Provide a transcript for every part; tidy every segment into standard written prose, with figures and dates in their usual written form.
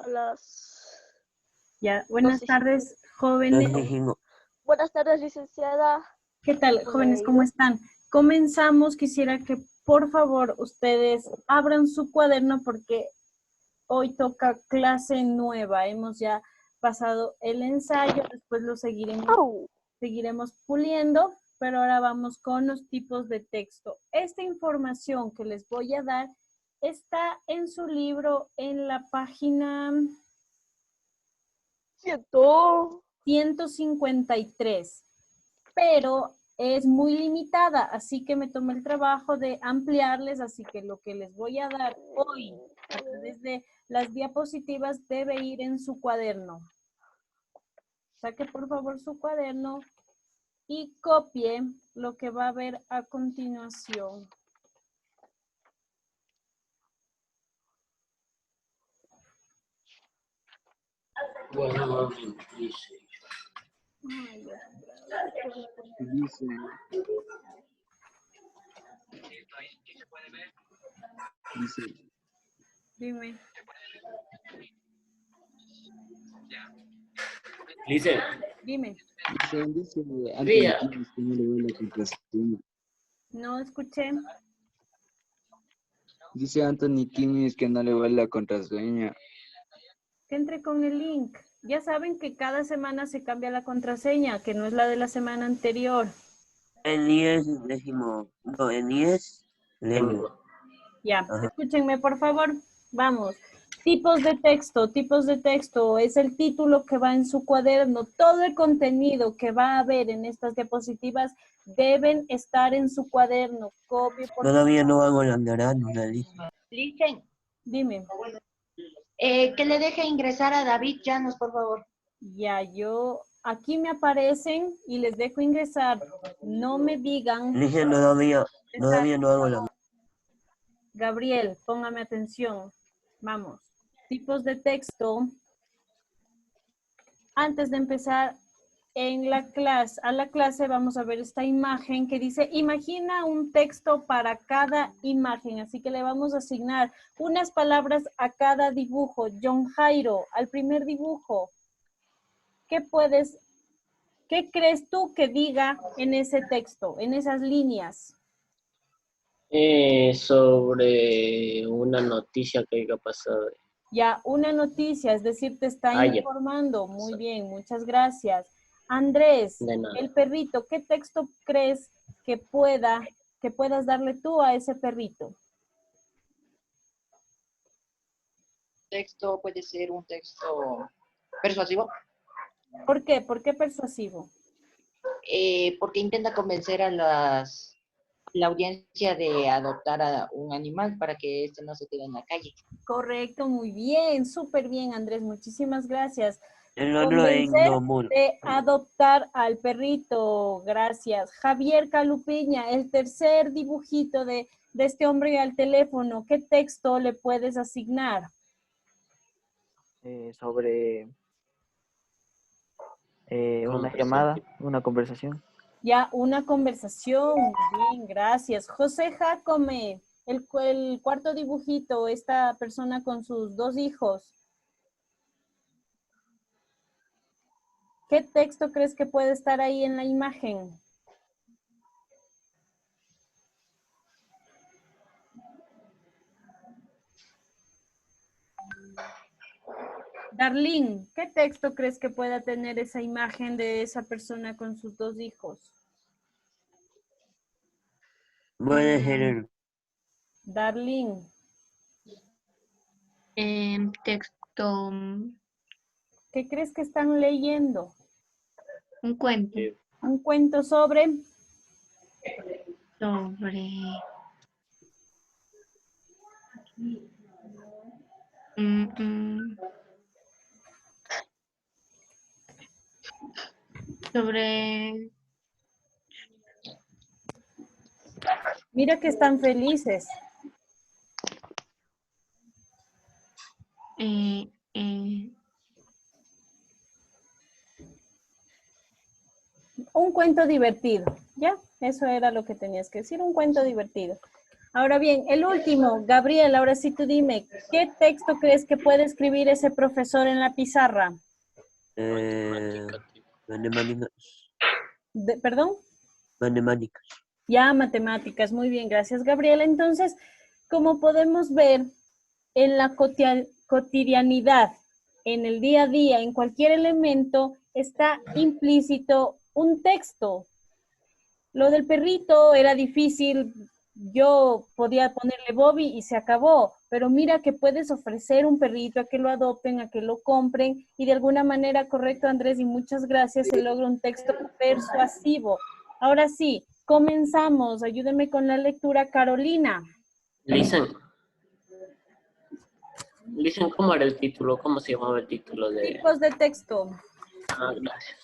a las Ya, buenas 12:05. tardes, jóvenes. Buenas tardes, licenciada. ¿Qué tal, jóvenes? ¿Cómo están? Comenzamos. Quisiera que, por favor, ustedes abran su cuaderno porque hoy toca clase nueva. Hemos ya pasado el ensayo, después lo seguiremos puliendo, pero ahora vamos con los tipos de texto. Esta información que les voy a dar está en su libro en la página 153, pero es muy limitada, así que me tomé el trabajo de ampliarles, así que lo que les voy a dar hoy a través de las diapositivas debe ir en su cuaderno. Saque por favor su cuaderno y copie lo que va a ver a continuación. Dime. Dice. Dime. No escuché. Dice Anthony Kimis que no le va la contraseña. Que entre con el link. Ya saben que cada semana se cambia la contraseña, que no es la de la semana anterior. En 10 décimo. No, en 10 lengua. Ya, escúchenme por favor. Vamos. Tipos de texto. Tipos de texto es el título que va en su cuaderno. Todo el contenido que va a haber en estas diapositivas deben estar en su cuaderno. Copie por Todavía no hago la naranja, dice. Licen, Dime. que le deje ingresar a David Llanos, por favor. Ya, aquí me aparecen y les dejo ingresar. No me digan. Dije todavía no hago la. Gabriel, póngame atención. Vamos. Tipos de texto. Antes de empezar a la clase vamos a ver esta imagen que dice, imagina un texto para cada imagen. Así que le vamos a asignar unas palabras a cada dibujo. John Jairo, al primer dibujo, ¿qué crees tú que diga en ese texto, en esas líneas? Sobre una noticia que haya pasado. Ya, una noticia, es decir, te está informando. Muy bien, muchas gracias. Andrés, el perrito, ¿qué texto crees que puedas darle tú a ese perrito? Texto puede ser un texto persuasivo. ¿Por qué? ¿Por qué persuasivo? Porque intenta convencer a la audiencia de adoptar a un animal para que éste no se quede en la calle. Correcto, muy bien, súper bien, Andrés, muchísimas gracias. El otro Convencer en de adoptar al perrito, gracias. Javier Calupiña, el tercer dibujito de este hombre al teléfono, ¿qué texto le puedes asignar? Sobre una llamada, una conversación. Ya, una conversación. Bien, gracias. José Jacome, el cuarto dibujito, esta persona con sus 2 hijos. ¿Qué texto crees que puede estar ahí en la imagen? Darlene, ¿qué texto crees que pueda tener esa imagen de esa persona con sus 2 hijos? puede ser Darlene. Texto. ¿Qué crees que están leyendo? Un cuento. Un cuento sobre... Sobre... Mira que están felices. Un cuento divertido, ¿ya? Eso era lo que tenías que decir, un cuento divertido. Ahora bien, el último, Gabriel, ahora sí tú dime, ¿qué texto crees que puede escribir ese profesor en la pizarra? Matemáticas. ¿Perdón? Matemáticas. Ya, matemáticas, muy bien, gracias Gabriel. Entonces, como podemos ver, en la cotidianidad, en el día a día, en cualquier elemento, está implícito un texto. Lo del perrito era difícil, yo podía ponerle Bobby y se acabó, pero mira que puedes ofrecer un perrito a que lo adopten, a que lo compren y de alguna manera, correcto Andrés, y muchas gracias, se logra un texto persuasivo. Ahora sí, comenzamos, ayúdeme con la lectura, Carolina. Listen, ¿cómo era el título? ¿Cómo se llamaba el título de...? Tipos de texto. Ah, gracias.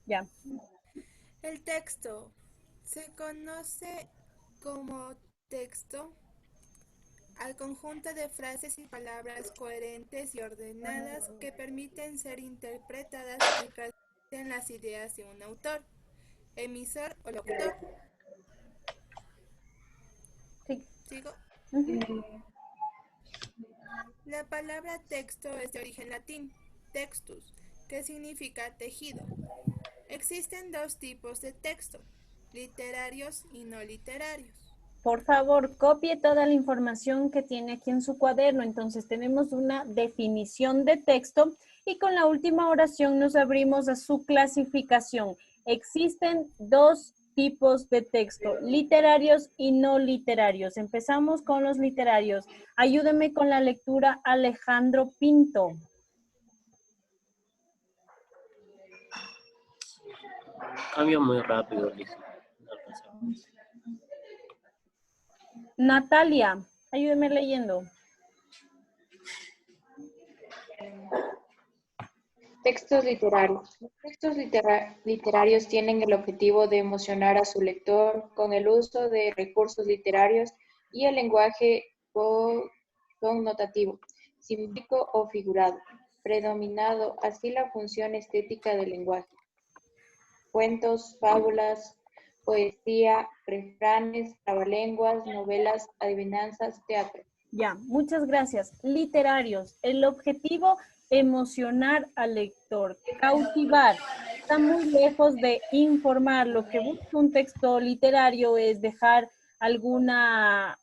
Ya. El texto se conoce como texto al conjunto de frases y palabras coherentes y ordenadas que permiten ser interpretadas y transmiten las ideas de un autor, emisor o locutor. Sí. ¿Sigo? Uh-huh. La palabra texto es de origen latín, textus, que significa tejido. Existen dos tipos de texto, literarios y no literarios. Por favor, copie toda la información que tiene aquí en su cuaderno. Entonces tenemos una definición de texto y con la última oración nos abrimos a su clasificación. Existen dos tipos de texto, literarios y no literarios. Empezamos con los literarios. Ayúdeme con la lectura, Alejandro Pinto. Cambio muy rápido, Lisa. Natalia, ayúdeme leyendo. Textos literarios. Los textos literarios tienen el objetivo de emocionar a su lector con el uso de recursos literarios y el lenguaje connotativo, simbólico o figurado, predominando así la función estética del lenguaje. Cuentos, fábulas, poesía, refranes, trabalenguas, novelas, adivinanzas, teatro. Ya, muchas gracias. Literarios. El objetivo, emocionar al lector, cautivar. Está muy lejos de informar. Lo que busca un texto literario es dejar alguna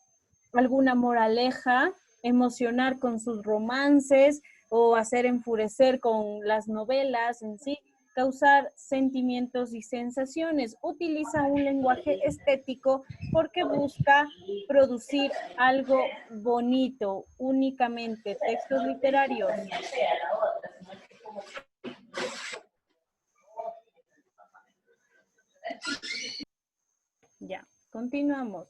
moraleja, emocionar con sus romances o hacer enfurecer con las novelas en sí, causar sentimientos y sensaciones. Utiliza un lenguaje estético porque busca producir algo bonito, únicamente textos literarios. Ya, continuamos.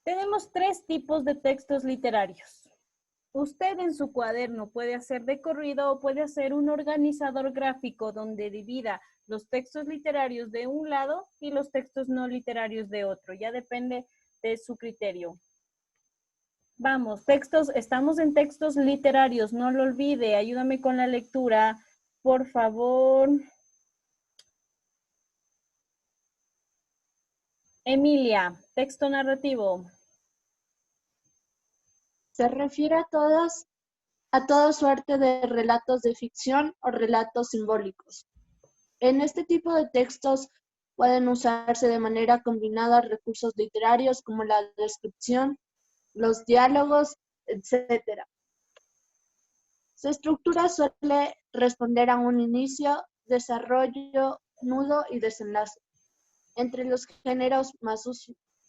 Tenemos tres tipos de textos literarios. Usted en su cuaderno puede hacer de corrido o puede hacer un organizador gráfico donde divida los textos literarios de un lado y los textos no literarios de otro. Ya depende de su criterio. Vamos, estamos en textos literarios, no lo olvide. Ayúdame con la lectura, por favor. Emilia, texto narrativo. Se refiere a toda suerte de relatos de ficción o relatos simbólicos. En este tipo de textos pueden usarse de manera combinada recursos literarios como la descripción, los diálogos, etc. Su estructura suele responder a un inicio, desarrollo, nudo y desenlace. Entre los géneros más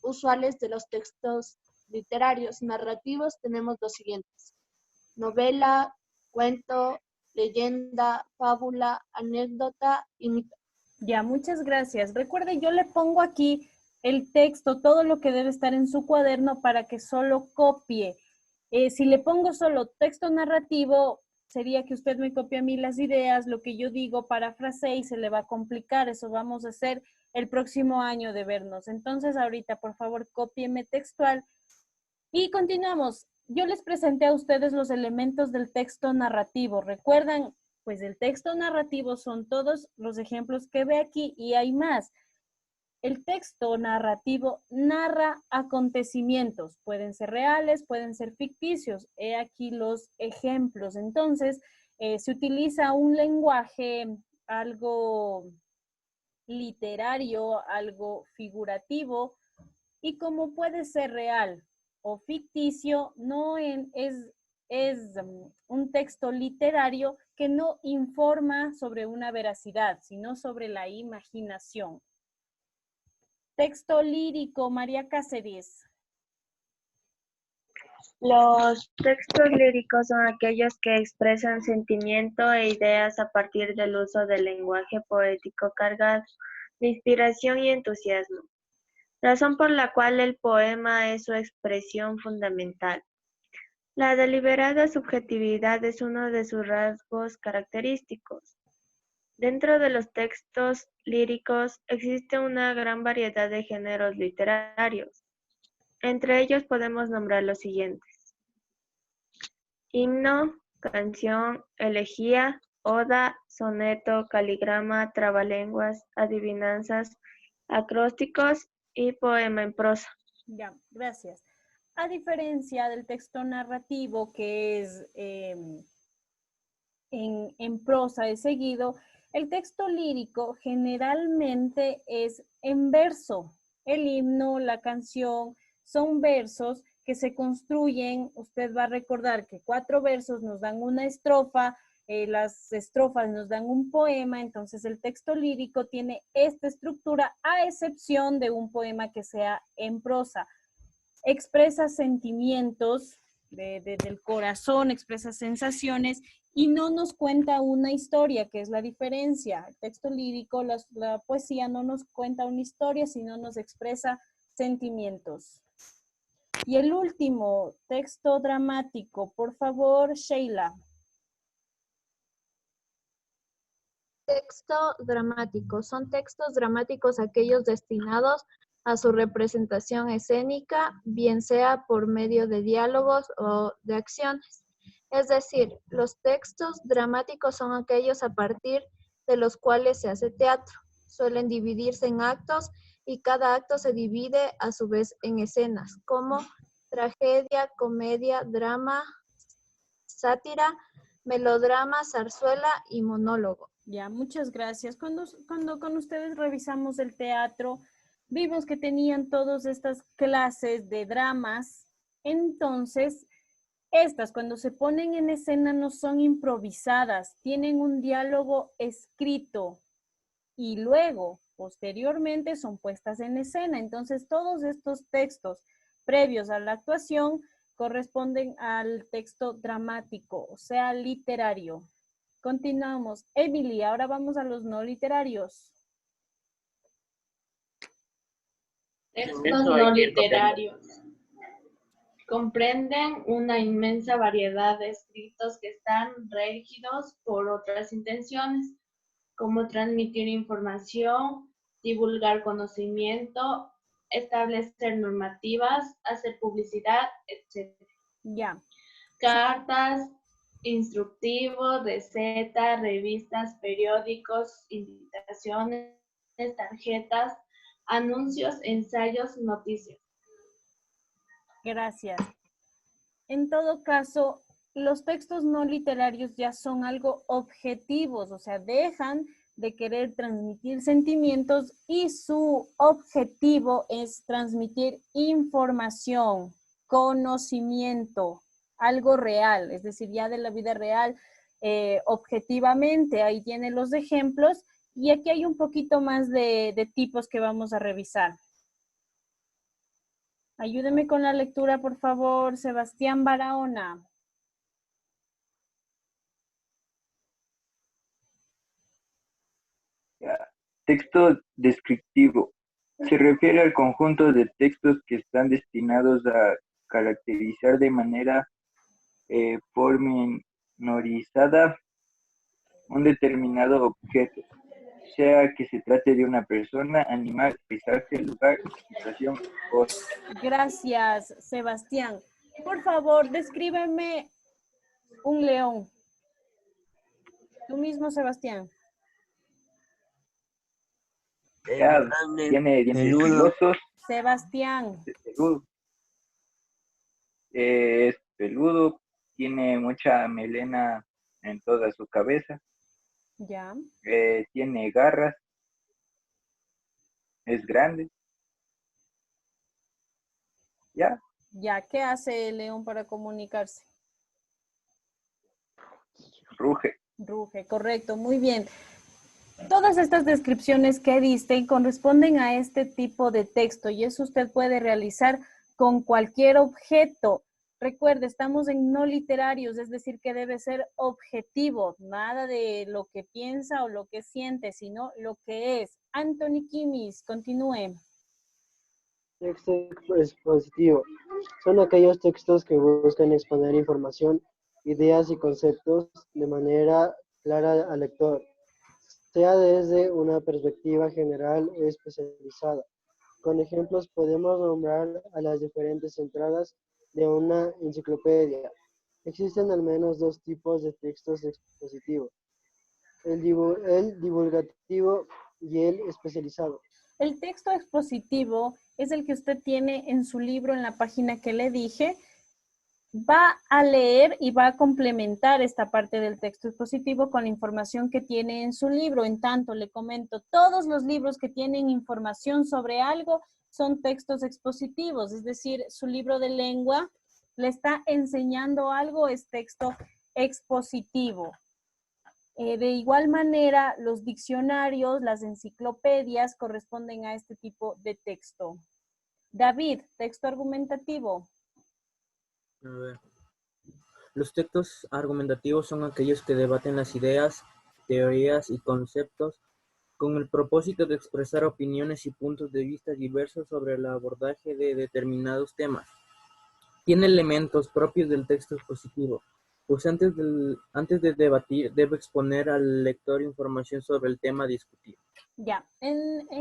usuales de los textos literarios narrativos tenemos los siguientes: novela, cuento, leyenda, fábula, anécdota y mito. Ya, muchas gracias. Recuerde, yo le pongo aquí el texto, todo lo que debe estar en su cuaderno para que solo copie. Si le pongo solo texto narrativo, sería que usted me copie a mí las ideas, lo que yo digo, parafrasee y se le va a complicar. Eso vamos a hacer el próximo año de vernos. Entonces, ahorita, por favor, cópieme textual. Y continuamos. Yo les presenté a ustedes los elementos del texto narrativo. ¿Recuerdan? Pues el texto narrativo son todos los ejemplos que ve aquí y hay más. el texto narrativo narra acontecimientos. Pueden ser reales, pueden ser ficticios. He aquí los ejemplos. Entonces, se utiliza un lenguaje algo literario, algo figurativo, y como puede ser real o ficticio, es un texto literario que no informa sobre una veracidad, sino sobre la imaginación. Texto lírico, María Cáceres. Los textos líricos son aquellos que expresan sentimiento e ideas a partir del uso del lenguaje poético cargado de inspiración y entusiasmo, razón por la cual el poema es su expresión fundamental. La deliberada subjetividad es uno de sus rasgos característicos. Dentro de los textos líricos existe una gran variedad de géneros literarios. Entre ellos podemos nombrar los siguientes: himno, canción, elegía, oda, soneto, caligrama, trabalenguas, adivinanzas, acrósticos y poema en prosa. Ya, gracias. A diferencia del texto narrativo, que es en prosa de seguido, el texto lírico generalmente es en verso. El himno, la canción, son versos que se construyen. Usted va a recordar que 4 versos nos dan una estrofa, las estrofas nos dan un poema, entonces el texto lírico tiene esta estructura, a excepción de un poema que sea en prosa. Expresa sentimientos del corazón, expresa sensaciones y no nos cuenta una historia, que es la diferencia. El texto lírico, la poesía no nos cuenta una historia, sino nos expresa sentimientos. Y el último, texto dramático. Por favor, Sheila. Texto dramático. Son textos dramáticos aquellos destinados a su representación escénica, bien sea por medio de diálogos o de acciones. Es decir, los textos dramáticos son aquellos a partir de los cuales se hace teatro. Suelen dividirse en actos y cada acto se divide a su vez en escenas, como tragedia, comedia, drama, sátira, melodrama, zarzuela y monólogo. Ya, muchas gracias. Cuando con ustedes revisamos el teatro, vimos que tenían todas estas clases de dramas. Entonces, estas cuando se ponen en escena no son improvisadas, tienen un diálogo escrito y luego, posteriormente, son puestas en escena. Entonces, todos estos textos previos a la actuación corresponden al texto dramático, o sea, literario. Continuamos. Emily, ahora vamos a los no literarios. Textos no literarios. Comprenden una inmensa variedad de escritos que están regidos por otras intenciones, como transmitir información, divulgar conocimiento, establecer normativas, hacer publicidad, etc. Ya. Cartas, instructivos, recetas, revistas, periódicos, invitaciones, tarjetas, anuncios, ensayos, noticias. Gracias. En todo caso, los textos no literarios ya son algo objetivos, o sea, dejan de querer transmitir sentimientos y su objetivo es transmitir información, conocimiento, algo real, es decir, ya de la vida real, objetivamente. Ahí tiene los ejemplos y aquí hay un poquito más de tipos que vamos a revisar. Ayúdeme con la lectura, por favor, Sebastián Barahona. Texto descriptivo. Se refiere al conjunto de textos que están destinados a caracterizar de manera pormenorizada un determinado objeto, sea que se trate de una persona, animal, paisaje, lugar, situación, cosa. Gracias, Sebastián. Por favor, descríbeme un león. Tú mismo, Sebastián. Ya, grande, tiene dientes peludo. filosos, Sebastián. es peludo. Es peludo, tiene mucha melena en toda su cabeza, Ya. tiene garras, es grande. Ya, Ya, ¿qué hace el león para comunicarse? ruge. Ruge, correcto, muy bien. Todas estas descripciones que diste corresponden a este tipo de texto y eso usted puede realizar con cualquier objeto. Recuerde, estamos en no literarios, es decir, que debe ser objetivo, nada de lo que piensa o lo que siente, sino lo que es. Anthony Kimis, continúe. Texto expositivo. Son aquellos textos que buscan exponer información, ideas y conceptos de manera clara al lector, sea desde una perspectiva general o especializada. Con ejemplos podemos nombrar a las diferentes entradas de una enciclopedia. Existen al menos dos tipos de textos expositivos, el divulgativo y el especializado. El texto expositivo es el que usted tiene en su libro en la página que le dije. Va a leer y va a complementar esta parte del texto expositivo con la información que tiene en su libro. En tanto, le comento, todos los libros que tienen información sobre algo son textos expositivos, es decir, su libro de lengua le está enseñando algo, es texto expositivo. De igual manera, los diccionarios, las enciclopedias corresponden a este tipo de texto. David, texto argumentativo. A ver. Los textos argumentativos son aquellos que debaten las ideas, teorías y conceptos con el propósito de expresar opiniones y puntos de vista diversos sobre el abordaje de determinados temas. Tiene elementos propios del texto expositivo, pues antes de debatir debe exponer al lector información sobre el tema discutido. Ya,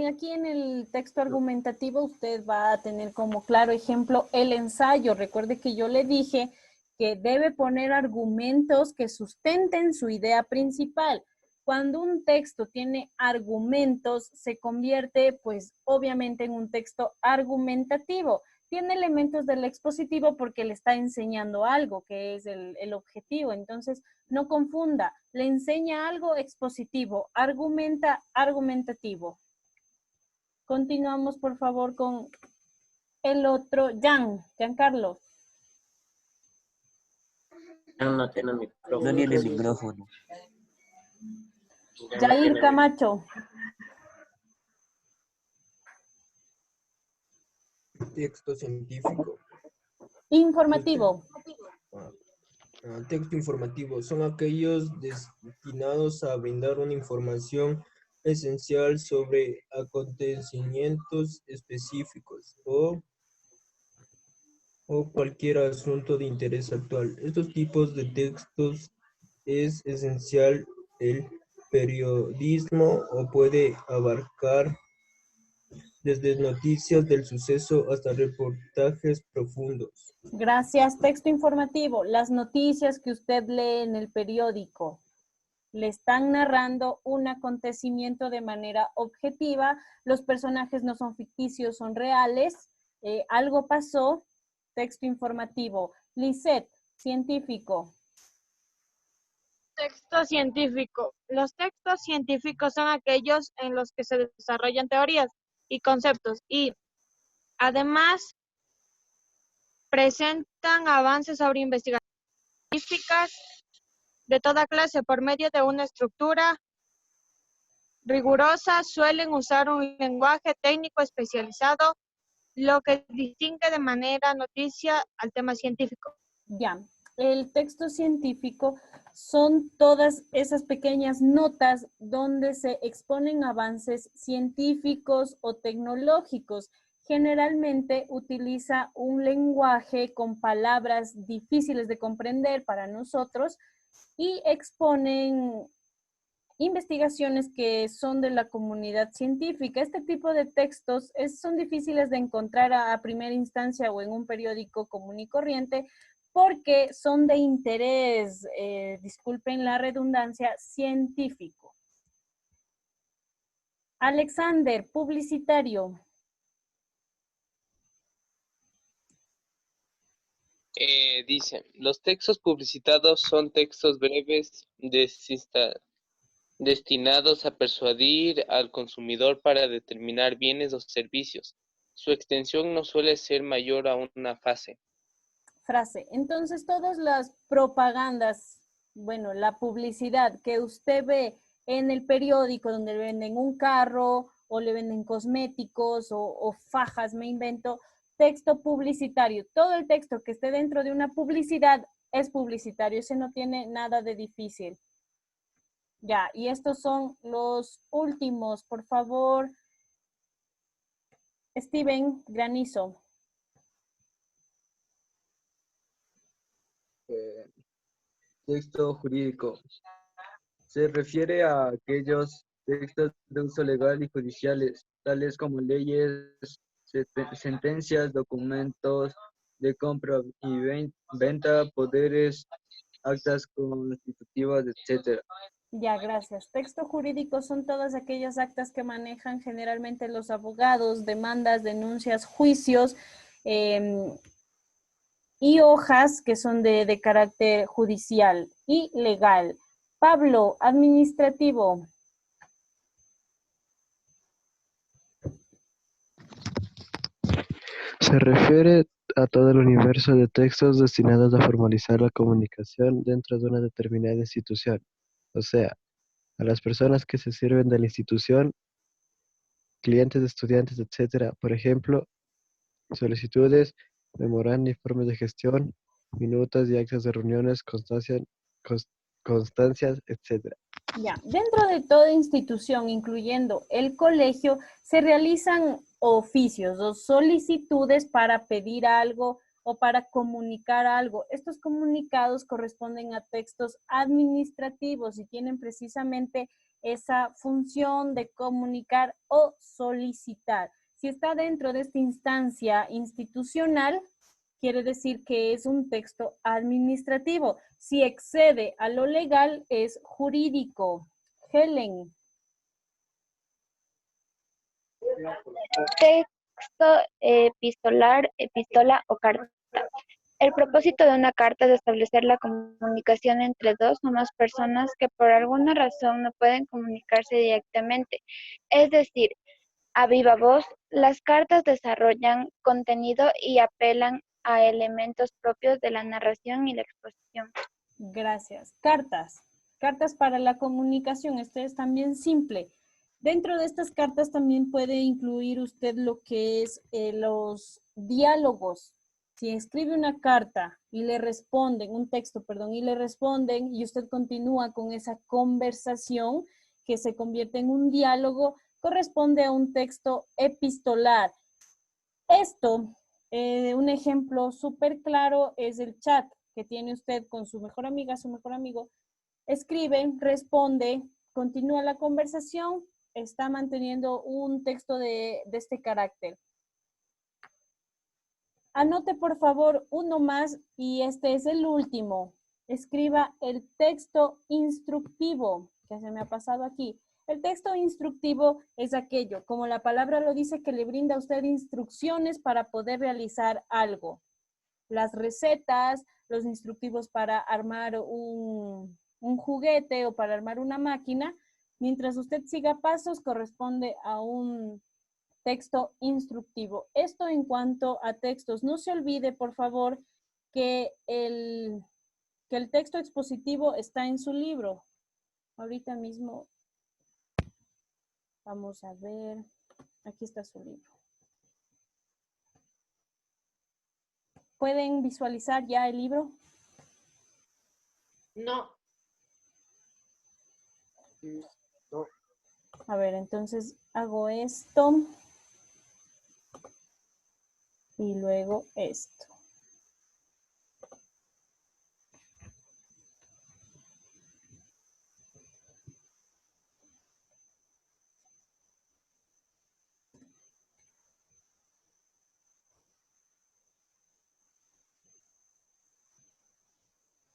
aquí en el texto argumentativo usted va a tener como claro ejemplo el ensayo. Recuerde que yo le dije que debe poner argumentos que sustenten su idea principal. Cuando un texto tiene argumentos, se convierte, pues, obviamente en un texto argumentativo. Tiene elementos del expositivo porque le está enseñando algo, que es el objetivo. Entonces, no confunda, le enseña algo expositivo, argumenta argumentativo. Continuamos, por favor, con el otro, Giancarlo. No tiene micrófono. No tiene micrófono. Jair Camacho. Texto científico. Informativo. Texto informativo. Son aquellos destinados a brindar una información esencial sobre acontecimientos específicos o cualquier asunto de interés actual. Estos tipos de textos es esencial el periodismo o puede abarcar desde noticias del suceso hasta reportajes profundos. Gracias. Texto informativo. Las noticias que usted lee en el periódico le están narrando un acontecimiento de manera objetiva. Los personajes no son ficticios, son reales. Algo pasó. Texto informativo. Lisette, científico. Texto científico. Los textos científicos son aquellos en los que se desarrollan teorías y conceptos y además presentan avances sobre investigaciones científicas de toda clase por medio de una estructura rigurosa. Suelen usar un lenguaje técnico especializado, lo que distingue de manera noticia al tema científico. Ya, el texto científico son todas esas pequeñas notas donde se exponen avances científicos o tecnológicos. Generalmente utiliza un lenguaje con palabras difíciles de comprender para nosotros y exponen investigaciones que son de la comunidad científica. Este tipo de textos son difíciles de encontrar a primera instancia o en un periódico común y corriente porque son de interés, disculpen la redundancia, científico. Alexander, publicitario. Dice, los textos publicitados son textos breves destinados a persuadir al consumidor para determinar bienes o servicios. Su extensión no suele ser mayor a una frase. Entonces, todas las propagandas, bueno, la publicidad que usted ve en el periódico donde le venden un carro o le venden cosméticos o fajas, me invento, texto publicitario. Todo el texto que esté dentro de una publicidad es publicitario. Ese no tiene nada de difícil. Ya, y estos son los últimos. Por favor, Steven Granizo. Texto jurídico. Se refiere a aquellos textos de uso legal y judiciales, tales como leyes, sentencias, documentos de compra y venta, poderes, actas constitutivas, etc. Ya, gracias. Texto jurídico son todas aquellas actas que manejan generalmente los abogados, demandas, denuncias, juicios y hojas que son de carácter judicial y legal. Pablo, administrativo. Se refiere a todo el universo de textos destinados a formalizar la comunicación dentro de una determinada institución, o sea, a las personas que se sirven de la institución, clientes, estudiantes, etc. Por ejemplo, solicitudes, memoranda, informes de gestión, minutas y actas de reuniones, constancias, etc. Ya, dentro de toda institución, incluyendo el colegio, se realizan oficios o solicitudes para pedir algo o para comunicar algo. Estos comunicados corresponden a textos administrativos y tienen precisamente esa función de comunicar o solicitar. Si está dentro de esta instancia institucional, quiere decir que es un texto administrativo. Si excede a lo legal, es jurídico. Helen. Texto epistolar, epistola o carta. El propósito de una carta es establecer la comunicación entre dos o más personas que por alguna razón no pueden comunicarse directamente. Es decir, a viva voz, las cartas desarrollan contenido y apelan a elementos propios de la narración y la exposición. Gracias. Cartas. Cartas para la comunicación. Este es también simple. Dentro de estas cartas también puede incluir usted lo que es los diálogos. Si escribe una carta y le responden, un texto, perdón, y le responden y usted continúa con esa conversación que se convierte en un diálogo, corresponde a un texto epistolar. Esto, un ejemplo súper claro es el chat que tiene usted con su mejor amiga, su mejor amigo. Escribe, responde, continúa la conversación, está manteniendo un texto de este carácter. Anote por favor uno más y este es el último. Escriba el texto instructivo, que se me ha pasado aquí. El texto instructivo es aquello, como la palabra lo dice, que le brinda a usted instrucciones para poder realizar algo. Las recetas, los instructivos para armar un juguete o para armar una máquina, mientras usted siga pasos, corresponde a un texto instructivo. Esto en cuanto a textos. No se olvide, por favor, que el texto expositivo está en su libro. Ahorita mismo vamos a ver. Aquí está su libro. ¿Pueden visualizar ya el libro? No. No. A ver, entonces hago esto. Y luego esto.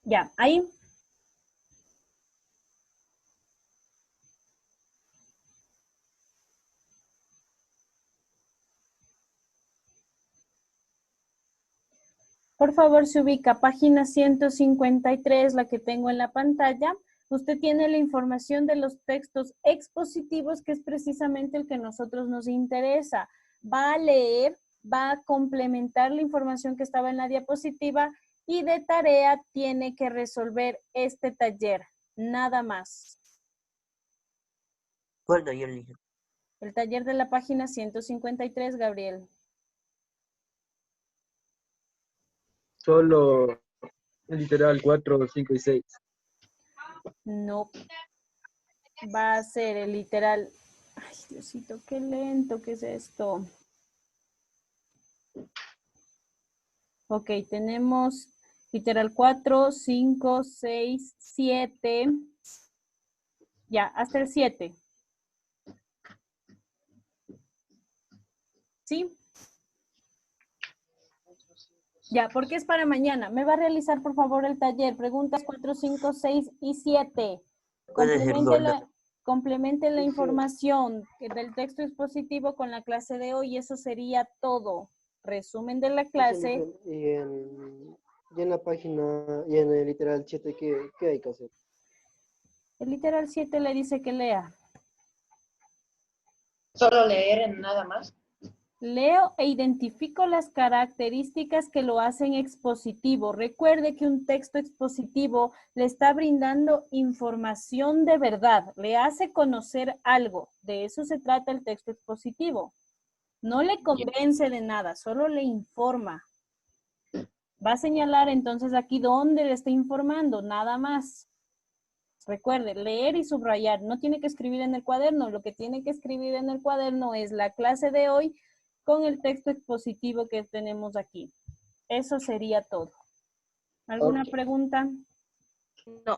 Ya, ahí. por favor se ubica página 153, la que tengo en la pantalla. Usted tiene la información de los textos expositivos, que es precisamente el que a nosotros nos interesa. Va a leer, va a complementar la información que estaba en la diapositiva y de tarea tiene que resolver este taller, nada más. ¿Cuál taller, Ligia? El taller de la página 153, Gabriel. Solo el literal 4, 5 y 6. No. Va a ser el literal. Ay, Diosito, qué lento que es esto. Ok, tenemos literal 4, 5, 6, 7. Ya, hasta el 7. ¿Sí? Ya, porque es para mañana. Me va a realizar, por favor, el taller. Preguntas 4, 5, 6 y 7. Complemente la información del texto expositivo con la clase de hoy. Eso sería todo. Resumen de la clase. Y en la página, y en el literal 7, ¿qué hay que hacer? El literal 7 le dice que lea. ¿Solo leer nada más? Leo e identifico las características que lo hacen expositivo. Recuerde que un texto expositivo le está brindando información de verdad, le hace conocer algo. De eso se trata el texto expositivo. No le convence de nada, solo le informa. Va a señalar entonces aquí dónde le está informando, nada más. Recuerde, leer y subrayar. No tiene que escribir en el cuaderno. Lo que tiene que escribir en el cuaderno es la clase de hoy con el texto expositivo que tenemos aquí. Eso sería todo. ¿Alguna pregunta? No.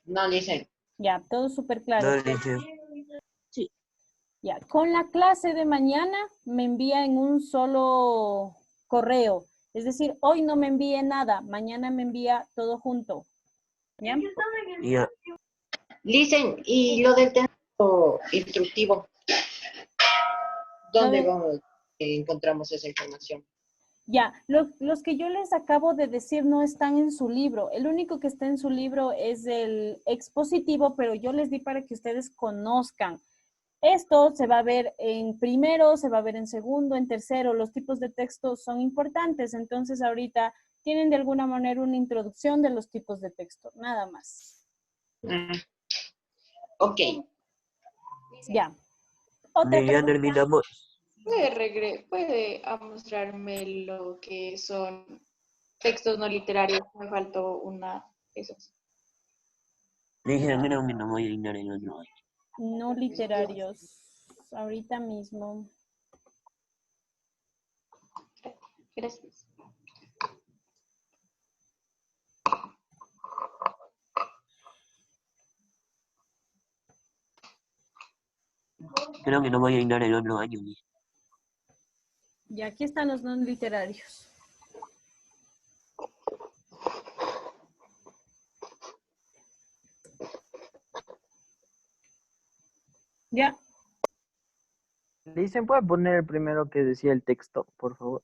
No, dicen. Ya, todo súper claro. No, Ligia. Sí. Ya, con la clase de mañana me envía en un solo correo. Es decir, hoy no me envíe nada, mañana me envía todo junto. ¿Ya? Ya. Dicen, y lo del texto instructivo, ¿dónde encontramos esa información? Ya, los que yo les acabo de decir no están en su libro. El único que está en su libro es el expositivo, pero yo les di para que ustedes conozcan. Esto se va a ver en primero, se va a ver en segundo, en tercero. Los tipos de texto son importantes, entonces ahorita tienen de alguna manera una introducción de los tipos de texto, nada más. Ok. Ya. Ya terminamos. ¿Puede mostrarme lo que son textos no literarios? Me faltó una de esas. Ligia, creo que no voy a ignorar el otro año. No literarios. Ahorita mismo. Gracias. Creo que no voy a ignorar el otro año. Y aquí están los no literarios. Ya. Dicen, ¿puede poner el primero que decía el texto, por favor?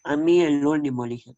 A mí el último, Ligia.